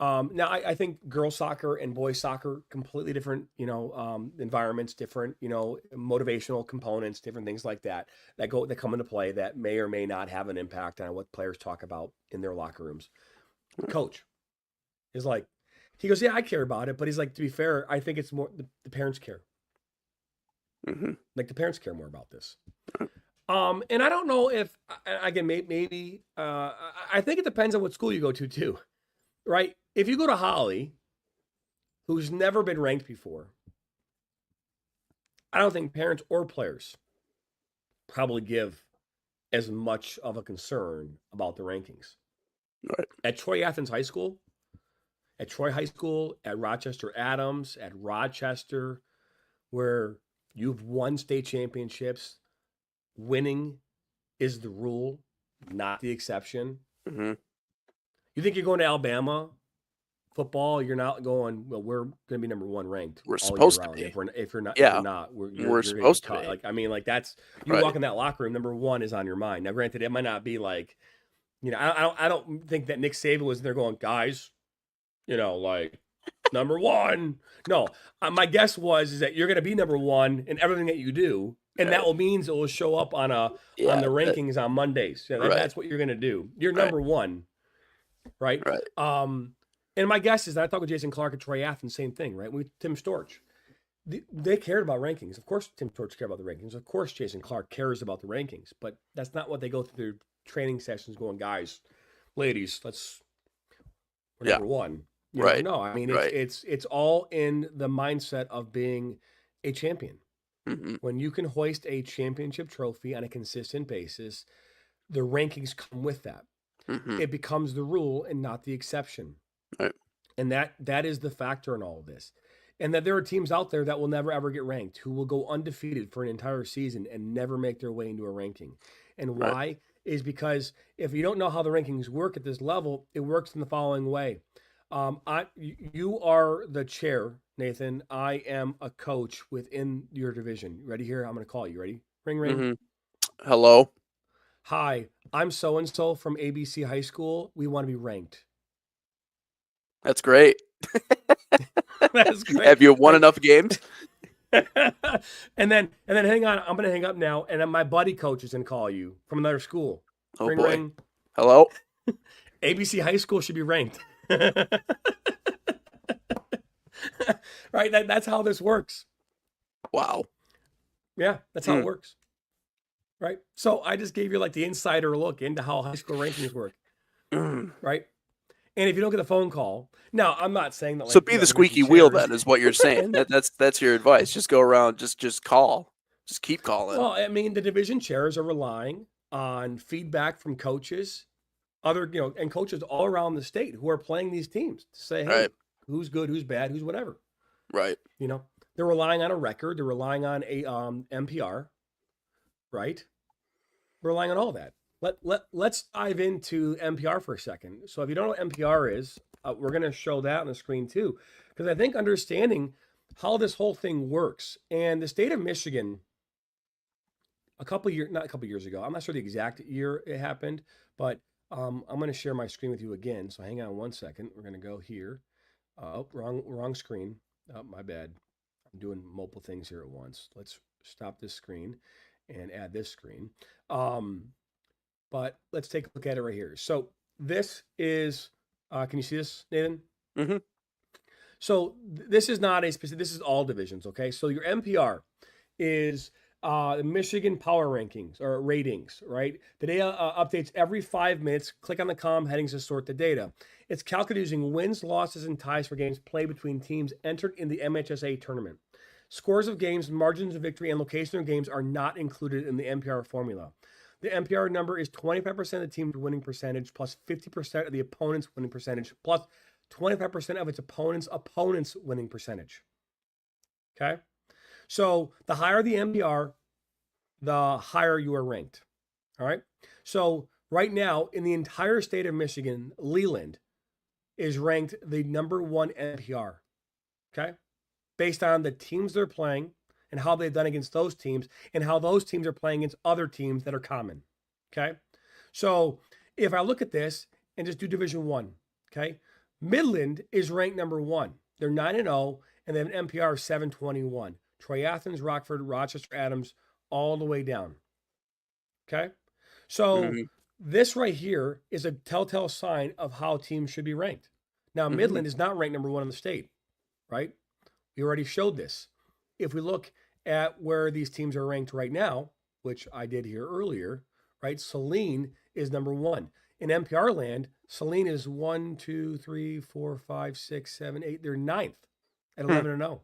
Now I think girls soccer and boys soccer, completely different, environments, different, motivational components, different things like that come into play that may or may not have an impact on what players talk about in their locker rooms. Coach is like, he goes, yeah, I care about it. But he's like, to be fair, I think it's more the parents care. Mm-hmm. Like the parents care more about this. And I don't know if, again, maybe, I think it depends on what school you go to too. Right? If you go to Holly, who's never been ranked before, I don't think parents or players probably give as much of a concern about the rankings. Right. At Troy Athens High School, at Rochester Adams, at Rochester, where you've won state championships, winning is the rule, not the exception. Mm-hmm. You think you're going to Alabama football? You're not going. Well, we're going to be number one ranked. We're supposed to be. If you're not, we're supposed to be. Like, I mean, like that's you walk in that locker room. Number one is on your mind. Now, granted, it might not be like, I don't think that Nick Saban was there going, guys, like number one. No, my guess is that you're going to be number one in everything that you do. And that will means it will show up on the rankings on Mondays. That's what you're going to do. You're number one. Right. And my guess is that I talked with Jason Clark at Troy Athens, same thing, right? With Tim Storch. They cared about rankings. Of course, Tim Storch cared about the rankings. Of course, Jason Clark cares about the rankings, but that's not what they go through their training sessions going, guys, ladies, we're number one. No, I mean, it's all in the mindset of being a champion. Mm-hmm. When you can hoist a championship trophy on a consistent basis, the rankings come with that. Mm-hmm. It becomes the rule and not the exception. Right. And that is the factor in all of this. And that there are teams out there that will never, ever get ranked, who will go undefeated for an entire season and never make their way into a ranking. And why is because if you don't know how the rankings work at this level, it works in the following way. You are the chair, Nathan. I am a coach within your division. You ready here? I'm going to call you. Ready? Ring, ring. Mm-hmm. Hello. Hi, I'm so-and-so from ABC High School. We want to be ranked. That's great. That's great. Have you won enough games? and then hang on. I'm going to hang up now. And then my buddy coach is going to call you from another school. Oh, ring, boy. ring. Hello. ABC High School should be ranked. Right? That's how this works. Wow. Yeah, that's how it works. Right? So I just gave you like the insider look into how high school rankings work. Right? And if you don't get a phone call, now I'm not saying that. Like, so be the squeaky wheel then, is what you're saying. That's your advice. Just go around, just call, just keep calling. Well, I mean, the division chairs are relying on feedback from coaches, and coaches all around the state who are playing these teams to say, hey, Right. who's good, who's bad, who's whatever. Right. You know, they're relying on a record, they're relying on a NPR, right? We're relying on all that. Let's dive into NPR for a second. So if you don't know what NPR is, we're going to show that on the screen too, because I think understanding how this whole thing works, and the state of Michigan, not a couple years ago, I'm not sure the exact year it happened, but I'm going to share my screen with you again. So hang on one second. We're going to go here. Oh, wrong screen. Oh, my bad. I'm doing multiple things here at once. Let's stop this screen and add this screen. But let's take a look at it right here. So this is, can you see this, Nathan? Mm-hmm. So this is not a specific, this is all divisions, okay? So your NPR is the Michigan Power Rankings or ratings, right? The data updates every 5 minutes. Click on the column headings to sort the data. It's calculated using wins, losses, and ties for games played between teams entered in the MHSA tournament. Scores of games, margins of victory, and location of games are not included in the NPR formula. The NPR number is 25% of the team's winning percentage plus 50% of the opponent's winning percentage plus 25% of its opponent's winning percentage. Okay? So the higher the NPR, the higher you are ranked. All right? So right now, in the entire state of Michigan, Leland is ranked the number 1 NPR. Okay? Based on the teams they're playing and how they've done against those teams and how those teams are playing against other teams that are common. Okay? So if I look at this and just do Division 1, okay? Midland is ranked number 1. They're 9-0, and they have an NPR of 721. Troy Athens, Rockford, Rochester, Adams, all the way down. Okay? So this right here is a telltale sign of how teams should be ranked. Now, Midland is not ranked number 1 in the state, right? We already showed this. If we look at where these teams are ranked right now, which I did here earlier, right? Saline is number 1. In NPR land, Saline is 1, 2, 3, 4, 5, 6, 7, 8. They're 9th at 11-0.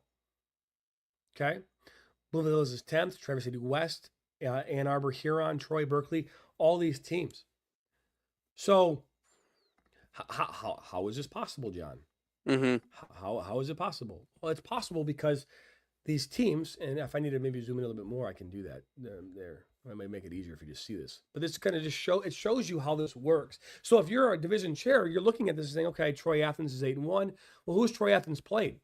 Okay? Bloomfield Hills is 10th. Traverse City West, Ann Arbor, Huron, Troy, Berkeley, all these teams. So how is this possible, John? How is it possible? Well, it's possible because these teams, and if I need to maybe zoom in a little bit more, I can do that there. I might make it easier if you just see this. But this kind of just shows you how this works. So if you're a division chair, you're looking at this and saying, okay, Troy Athens is 8-1. Well, who's Troy Athens played?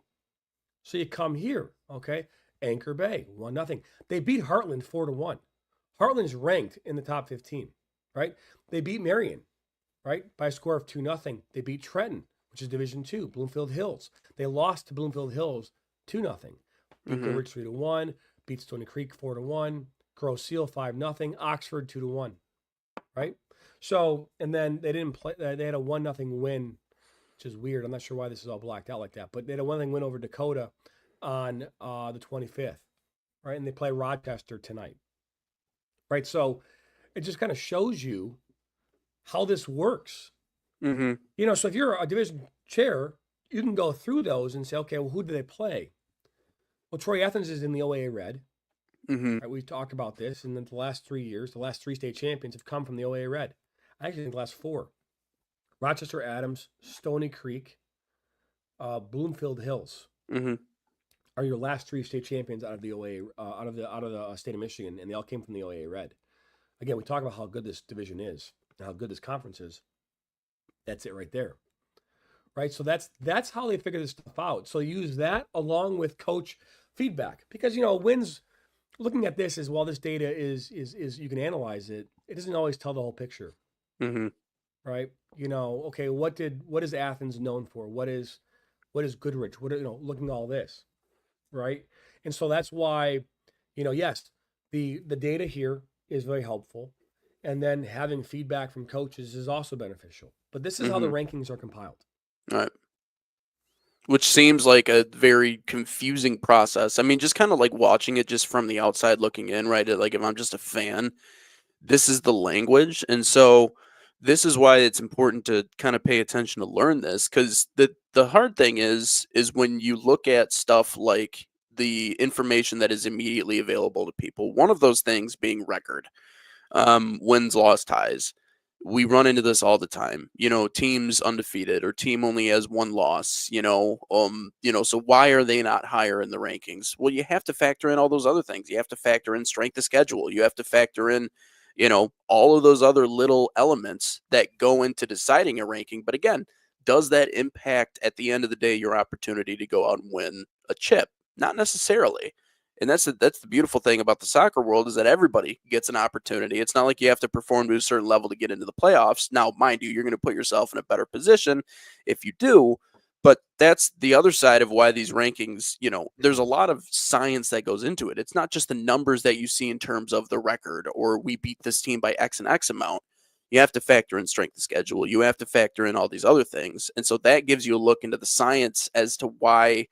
So you come here, okay? Anchor Bay, 1-0. They beat Heartland 4-1. Heartland's ranked in the top 15, right? They beat Marion, right? By a score of 2-0. They beat Trenton, which is Division 2, Bloomfield Hills. They lost to Bloomfield Hills 2-0. Beat Goodrich 3-1, beat Stony Creek 4-1, Grosse Seal 5-0, Oxford 2-1, right? So, and then they didn't play. They had a 1-0 win, which is weird. I'm not sure why this is all blacked out like that, but they had a 1-0 win over Dakota on the 25th, right? And they play Rochester tonight, right? So it just kind of shows you how this works. You know, so if you're a division chair, you can go through those and say, okay, well, who do they play? Well, Troy Athens is in the OAA Red. Right, we've talked about this, and then the last 3 years, the last 3 state champions have come from the OAA Red. I actually think the last 4. Rochester Adams, Stony Creek, Bloomfield Hills are your last 3 state champions out of the OAA, out of the state of Michigan, and they all came from the OAA Red. Again, we talk about how good this division is and how good this conference is. That's it right there. Right? So that's how they figure this stuff out. So use that along with coach feedback, because, you know, wins. Looking at this as well, this data is you can analyze it. It doesn't always tell the whole picture, right? You know, okay, what is Athens known for? What is Goodrich? Looking at all this, right? And so that's why, you know, yes, the data here is very helpful, and then having feedback from coaches is also beneficial. But this is how the rankings are compiled. All right. Which seems like a very confusing process. I mean, just kind of like watching it just from the outside looking in, right? Like if I'm just a fan, this is the language. And so this is why it's important to kind of pay attention to learn this, because the hard thing is when you look at stuff like the information that is immediately available to people, one of those things being record. Wins, loss, ties. We run into this all the time. Teams undefeated or team only has one loss. So why are they not higher in the rankings? Well, you have to factor in all those other things. You have to factor in strength of schedule. You have to factor in, all of those other little elements that go into deciding a ranking. But again, does that impact at the end of the day your opportunity to go out and win a chip? Not necessarily. And that's the beautiful thing about the soccer world is that everybody gets an opportunity. It's not like you have to perform to a certain level to get into the playoffs. Now, mind you, you're going to put yourself in a better position if you do. But that's the other side of why these rankings, there's a lot of science that goes into it. It's not just the numbers that you see in terms of the record or we beat this team by X and X amount. You have to factor in strength of schedule. You have to factor in all these other things. And so that gives you a look into the science as to why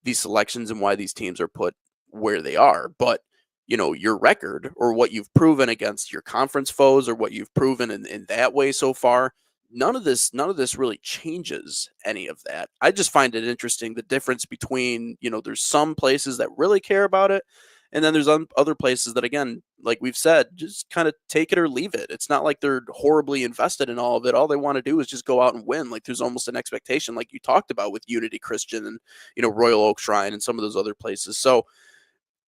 these selections and why these teams are put where they are. But your record or what you've proven against your conference foes or what you've proven in that way so far, none of this really changes any of that. I just find it interesting the difference between, there's some places that really care about it, and then there's other places that, again, like we've said, just kind of take it or leave it. It's not like they're horribly invested in all of it. All they want to do is just go out and win. Like there's almost an expectation, like you talked about with Unity Christian and Royal Oak Shrine and some of those other places. So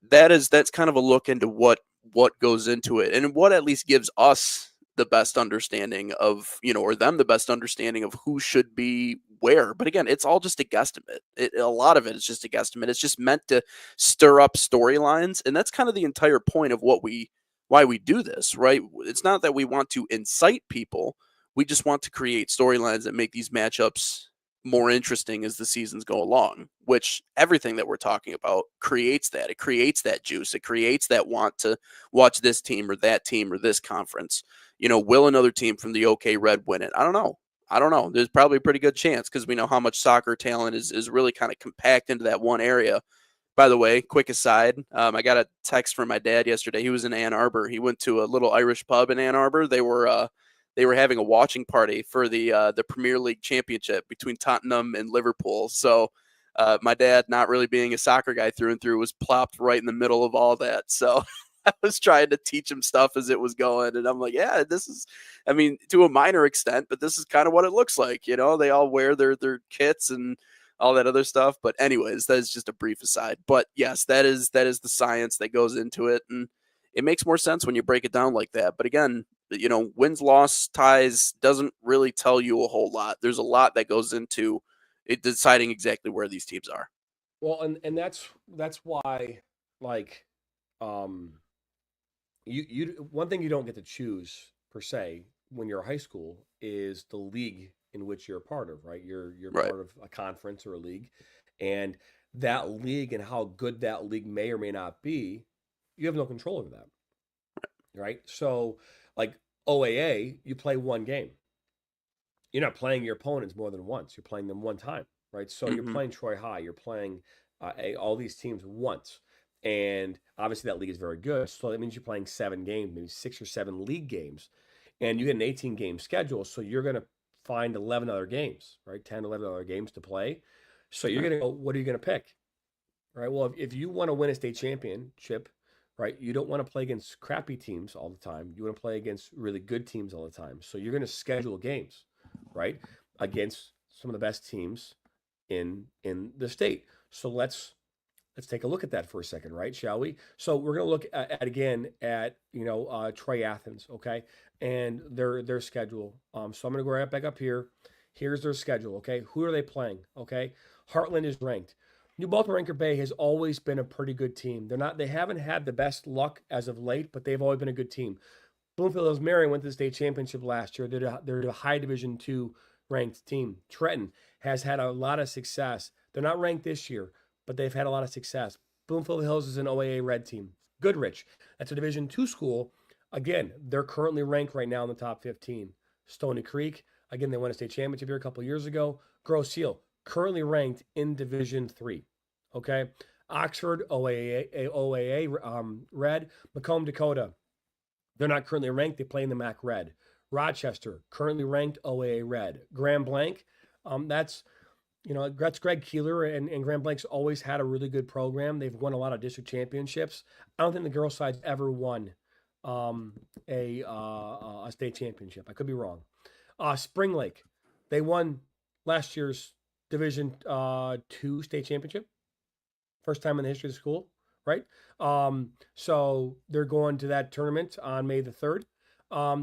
that's kind of a look into what goes into it and what at least gives us the best understanding of, or them the best understanding of who should be where. But again, it's all just a guesstimate. A lot of it is just a guesstimate. It's just meant to stir up storylines. And that's kind of the entire point of why we do this, right? It's not that we want to incite people. We just want to create storylines that make these matchups more interesting as the seasons go along, which everything that we're talking about creates that. It creates that juice. It creates that want to watch this team or that team or this conference. Will another team from the OK Red win it? I don't know. There's probably a pretty good chance because we know how much soccer talent is really kind of compact into that one area. By the way, quick aside, I got a text from my dad yesterday. He was in Ann Arbor. He went to a little Irish pub in Ann Arbor. They were having a watching party for the Premier League championship between Tottenham and Liverpool. So my dad, not really being a soccer guy through and through, was plopped right in the middle of all that. So I was trying to teach him stuff as it was going. And I'm like, yeah, this is, to a minor extent, but this is kind of what it looks like. They all wear their kits and all that other stuff. But anyways, that is just a brief aside. But yes, that is the science that goes into it. And it makes more sense when you break it down like that. But again, wins, loss, ties doesn't really tell you a whole lot. There's a lot that goes into it deciding exactly where these teams are. Well, and that's why, like, you one thing you don't get to choose per se when you're a high school is the league in which you're a part of, right? You're Right. part of a conference or a league, and that league and how good that league may or may not be, you have no control over that, right? So, like OAA, you play one game. You're not playing your opponents more than once. You're playing them one time, right? So you're Mm-hmm. playing Troy High. You're playing all these teams once, and obviously that league is very good. So that means you're playing 7 games, maybe 6 or 7 league games, and you get an 18-game schedule. So you're going to find 11 other games, right? 10, 11 other games to play. So you're Right. going to go, what are you going to pick? Right. Well, if you want to win a state championship, right, you don't want to play against crappy teams all the time. You want to play against really good teams all the time. So you're going to schedule games, right, against some of the best teams in the state. So let's take a look at that for a second, right? Shall we? So we're going to look at again at Troy Athens, okay, and their schedule. So I'm going to go right back up here. Here's their schedule, okay. Who are they playing? Okay, Heartland is ranked. New Baltimore Anchor Bay has always been a pretty good team. They haven't had the best luck as of late, but they've always been a good team. Bloomfield Hills Marion went to the state championship last year. They're a high Division II ranked team. Trenton has had a lot of success. They're not ranked this year, but they've had a lot of success. Bloomfield Hills is an OAA red team. Goodrich, that's a Division II school. Again, they're currently ranked right now in the top 15. Stony Creek, again, they won a state championship here a couple years ago. Grosse Seal, currently ranked in Division III. Okay. Oxford, OAA red. Macomb, Dakota, they're not currently ranked. They play in the MAC red. Rochester, currently ranked OAA red. Grand Blanc, that's Greg Keeler and Grand Blank's always had a really good program. They've won a lot of district championships. I don't think the girls' side's ever won a state championship. I could be wrong. Spring Lake, they won last year's Division two state championship. First time in the history of the school, right? So they're going to that tournament on May the 3rd.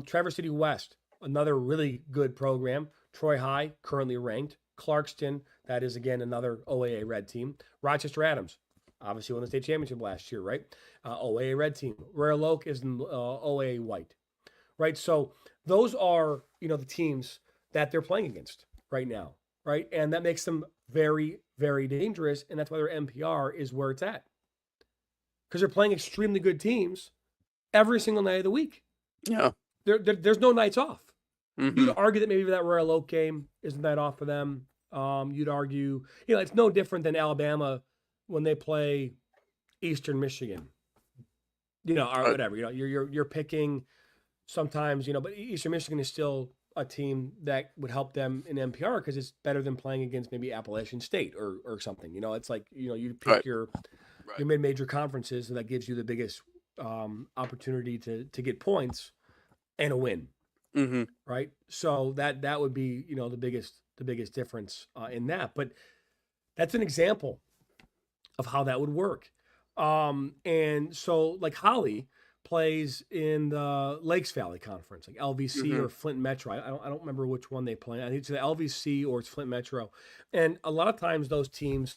Traverse City West, another really good program. Troy High, currently ranked. Clarkston, that is again another OAA red team. Rochester Adams, obviously won the state championship last year, right? OAA red team. Royal Oak is in OAA white, right? So those are, the teams that they're playing against right now, right? And that makes them very, very dangerous. And that's why their NPR is where it's at. Because they're playing extremely good teams every single night of the week. Yeah. There's no nights off. Mhm. You'd argue that maybe that Royal Oak game isn't that off for them. You'd argue, it's no different than Alabama when they play Eastern Michigan. Or whatever. You're picking sometimes, but Eastern Michigan is still a team that would help them in NPR because it's better than playing against maybe Appalachian State or something. It's like, you pick Right. your Right. mid-major conferences, and that gives you the biggest opportunity to get points and a win. Mhm. Right. So that would be, the biggest difference in that. But that's an example of how that would work. And so like Holly plays in the Lakes Valley Conference, like LVC or Flint Metro. I don't remember which one they play. I think it's the LVC or it's Flint Metro. And a lot of times those teams,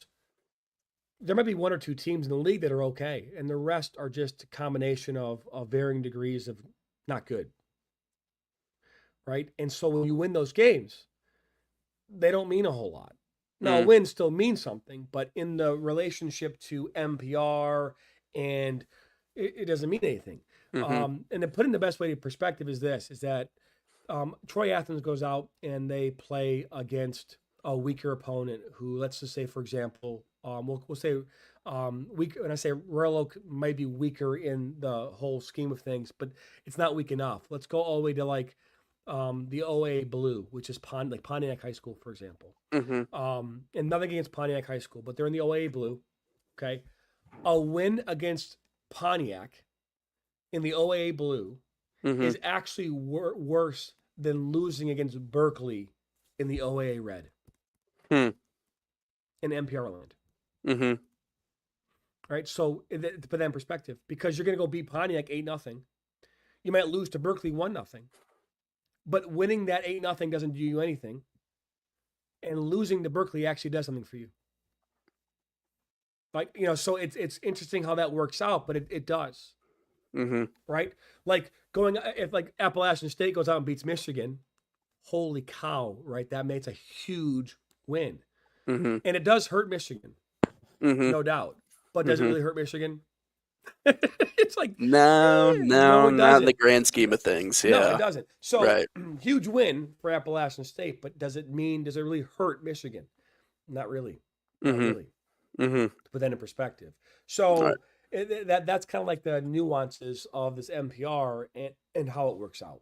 there might be one or two teams in the league that are okay, and the rest are just a combination of varying degrees of not good. Right. And so when you win those games, they don't mean a whole lot. Now, a win still means something, but in the relationship to NPR, and it doesn't mean anything. Mhm. And to put in the best way to perspective is that Troy Athens goes out and they play against a weaker opponent who, let's just say, for example, we'll say weak. When I say Royal Oak might be weaker in the whole scheme of things, but it's not weak enough. Let's go all the way to like the OA Blue, which is Pontiac High School, for example. Mhm. And nothing against Pontiac High School, but they're in the OA Blue. Okay. A win against Pontiac in the OA Blue Mhm. is actually worse than losing against Berkeley in the OAA Red Hmm. in NPR land. Mhm. Right. So to put that in perspective, because you're going to go beat Pontiac 8-0, you might lose to Berkeley 1-0, but winning that 8-0 doesn't do you anything. And losing to Berkeley actually does something for you. Like, so it's interesting how that works out, but it does. Mhm. Right? Like if like Appalachian State goes out and beats Michigan, holy cow, right? That makes a huge win. Mhm. And it does hurt Michigan, Mhm. no doubt. But does it Mhm. really hurt Michigan? It's like, No, no, it not in the doesn't. grand scheme of things. No, it Yeah. doesn't. So Right. huge win for Appalachian State, but does it really hurt Michigan? Not really. Not Mhm. really. Mhm. To put that in perspective. All right. So that's kind of like the nuances of this NPR and how it works out.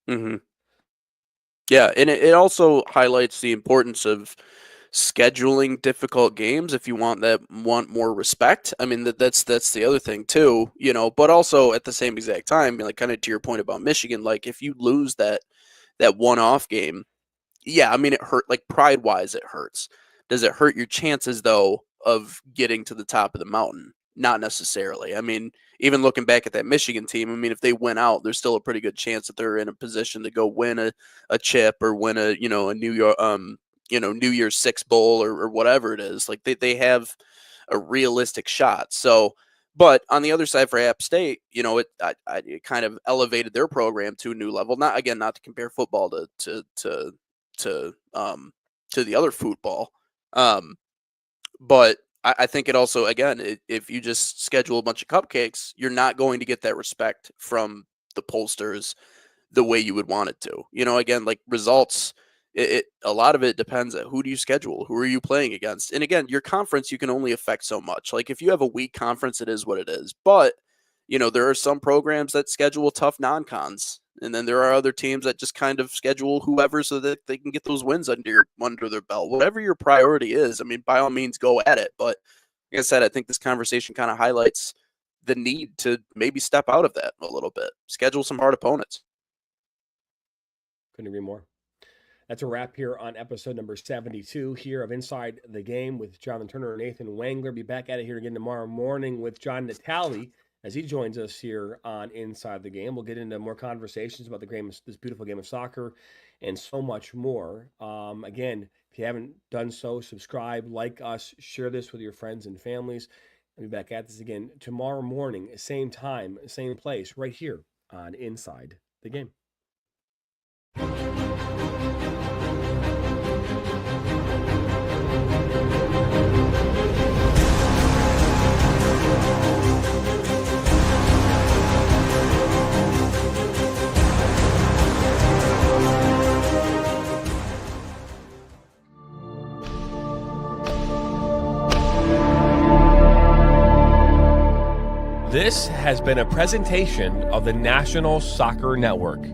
Mhm. Yeah, and it also highlights the importance of scheduling difficult games if you want more respect. I mean that's the other thing too, but also at the same exact time, like kind of to your point about Michigan, like if you lose that one-off game, yeah, I mean it hurt, like pride-wise it hurts. Does it hurt your chances though of getting to the top of the mountain? Not necessarily. I mean, even looking back at that Michigan team, I mean if they win out, there's still a pretty good chance that they're in a position to go win a chip or win a New York New Year's Six bowl or whatever it is. Like they have a realistic shot. So, but on the other side for App State, it kind of elevated their program to a new level. Not to compare football to the other football, but I think it also if you just schedule a bunch of cupcakes, you're not going to get that respect from the pollsters the way you would want it to. Again, like results, a lot of it depends on who do you schedule, who are you playing against, and again, your conference you can only affect so much. Like if you have a weak conference, it is what it is. But there are some programs that schedule tough non-cons, and then there are other teams that just kind of schedule whoever so that they can get those wins under their belt. Whatever your priority is, I mean, by all means, go at it. But like I said, I think this conversation kind of highlights the need to maybe step out of that a little bit, schedule some hard opponents. Couldn't agree more. That's a wrap here on episode number 72 here of Inside the Game with Jonathan Turner and Nathan Wangler. Be back at it here again tomorrow morning with John Natale as he joins us here on Inside the Game. We'll get into more conversations about the game, this beautiful game of soccer, and so much more. Again, if you haven't done so, subscribe, like us, share this with your friends and families. I'll be back at this again tomorrow morning, same time, same place, right here on Inside the Game. This has been a presentation of the National Soccer Network.